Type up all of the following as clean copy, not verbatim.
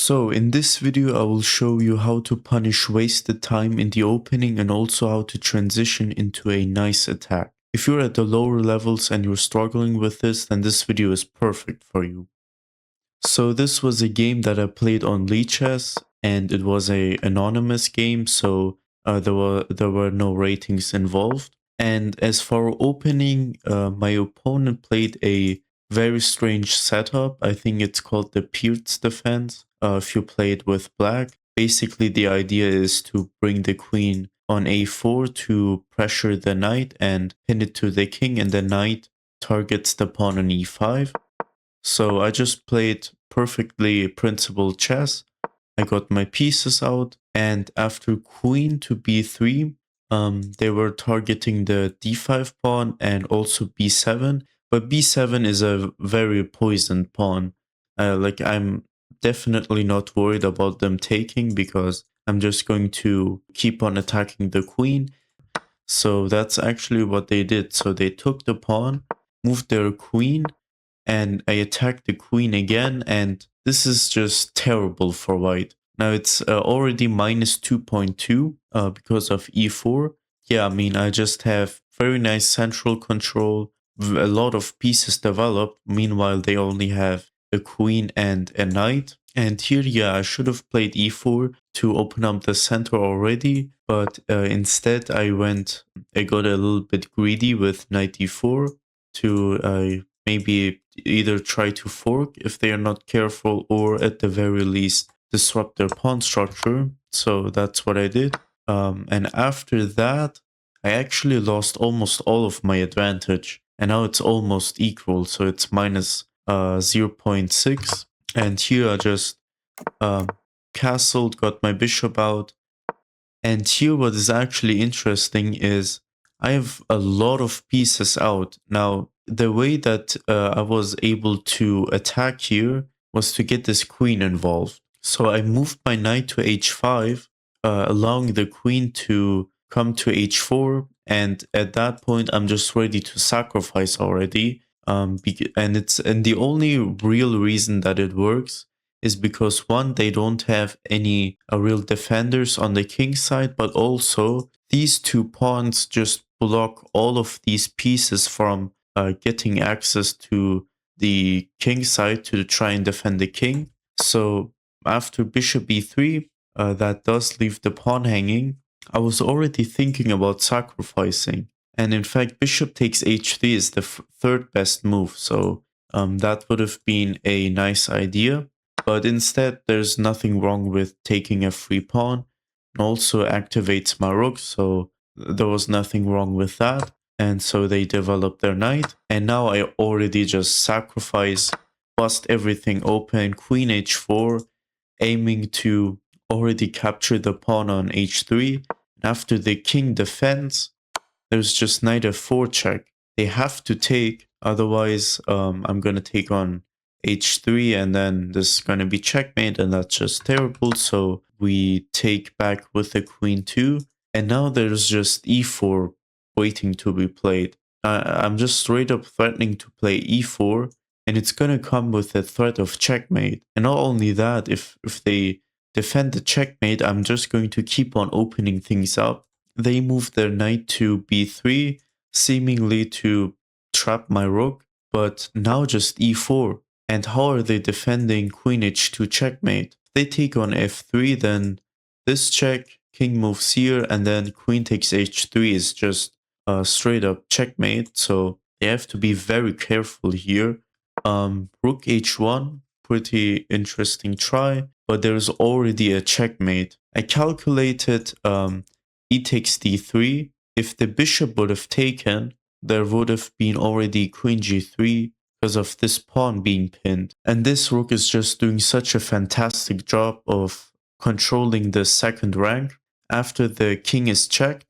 So in this video I will show you how to punish wasted time in the opening and also how to transition into a nice attack. If you're at the lower levels and you're struggling with this, then this video is perfect for you. So this was a game that I played on Lichess and it was a anonymous game, so there were no ratings involved. And as for opening, my opponent played a very strange setup. I think it's called the Peertz defense. If you play it with black, basically the idea is to bring the queen on a4 to pressure the knight and pin it to the king, and the knight targets the pawn on e5. So I just played perfectly principled chess. I got my pieces out, and after queen to b3, they were targeting the d5 pawn and also b7. But b7 is a very poisoned pawn. I'm definitely not worried about them taking because I'm just going to keep on attacking the queen. So that's actually what they did. So they took the pawn, moved their queen, and I attacked the queen again, and this is just terrible for white. Now it's already minus 2.2 because of e4. Yeah, I mean, I just have very nice central control, a lot of pieces developed. Meanwhile, they only have a queen and a knight. And here, yeah, I should have played e4 to open up the center already, but instead I got a little bit greedy with knight e4 to maybe either try to fork if they are not careful, or at the very least disrupt their pawn structure. So that's what I did. And after that, I actually lost almost all of my advantage. And now it's almost equal, so it's minus 0.6. And here I just castled, got my bishop out. And here what is actually interesting is I have a lot of pieces out. Now, the way that I was able to attack here was to get this queen involved. So I moved my knight to h5, allowing the queen to come to h4. And at that point, I'm just ready to sacrifice already. And the only real reason that it works is because, one, they don't have any real defenders on the king side, but also these two pawns just block all of these pieces from getting access to the king side to try and defend the king. So after bishop e3, that does leave the pawn hanging. I was already thinking about sacrificing, and in fact bishop takes h3 is the third best move, so that would have been a nice idea. But instead, there's nothing wrong with taking a free pawn. It also activates my rook, so there was nothing wrong with that. And so they developed their knight. And now I already just sacrifice, bust everything open, queen h4, aiming to already capture the pawn on h3. And after the king defends, there's just knight f4 check. They have to take, otherwise I'm going to take on h3 and then this is going to be checkmate, and that's just terrible. So we take back with the queen 2, and now there's just e4 waiting to be played. I'm just straight up threatening to play e4, and it's going to come with a threat of checkmate. And not only that, if they defend the checkmate, I'm just going to keep on opening things up. They move their knight to b3, seemingly to trap my rook, but now just e4. And how are they defending queen h2 checkmate? If they take on f3, then this check, king moves here, and then queen takes h3 is just straight up checkmate. So they have to be very careful here. Rook h1, pretty interesting try, but there's already a checkmate. I calculated e takes d3. If the bishop would have taken, there would have been already queen g3 because of this pawn being pinned. And this rook is just doing such a fantastic job of controlling the second rank. After the king is checked,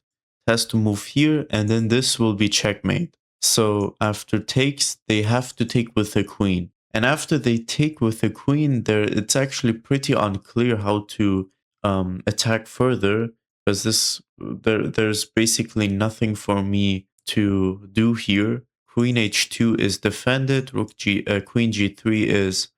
it has to move here, and then this will be checkmate. So after takes, they have to take with the queen. And after they take with the queen, it's actually pretty unclear how to attack further, because there's basically nothing for me to do here. Queen h2 is defended, queen g3 is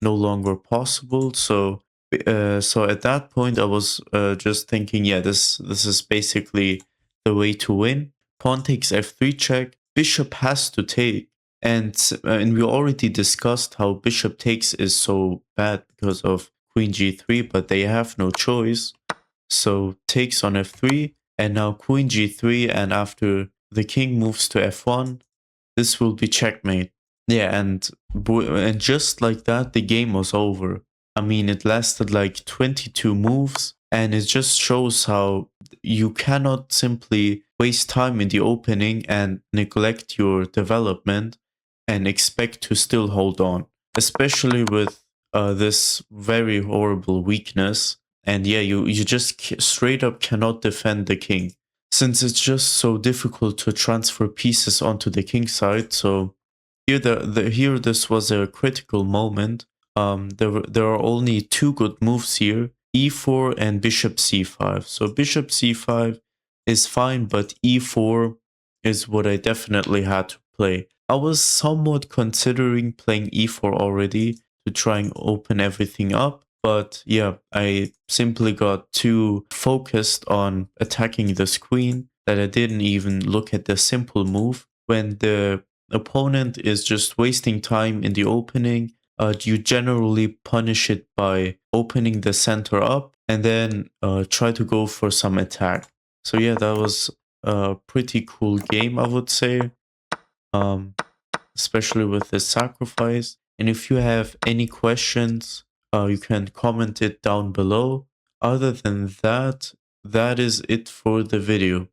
no longer possible, so So at that point, I was just thinking, yeah, this is basically the way to win. Pawn takes f3 check. Bishop has to take, and we already discussed how bishop takes is so bad because of queen g3, but they have no choice. So takes on f3, and now queen g3, and after the king moves to f1, this will be checkmate. Yeah, and just like that, the game was over. I mean, it lasted like 22 moves, and it just shows how you cannot simply waste time in the opening and neglect your development and expect to still hold on, especially with this very horrible weakness. And yeah, you just straight up cannot defend the king since it's just so difficult to transfer pieces onto the king side. So here this was a critical moment. There are only two good moves here: e4 and bishop c5. So bishop c5 is fine, but e4 is what I definitely had to play. I was somewhat considering playing e4 already to try and open everything up, but yeah, I simply got too focused on attacking this queen that I didn't even look at the simple move. When the opponent is just wasting time in the opening, you generally punish it by opening the center up and then try to go for some attack. So yeah, that was a pretty cool game, I would say, especially with the sacrifice. And if you have any questions, you can comment it down below. Other than that, that is it for the video.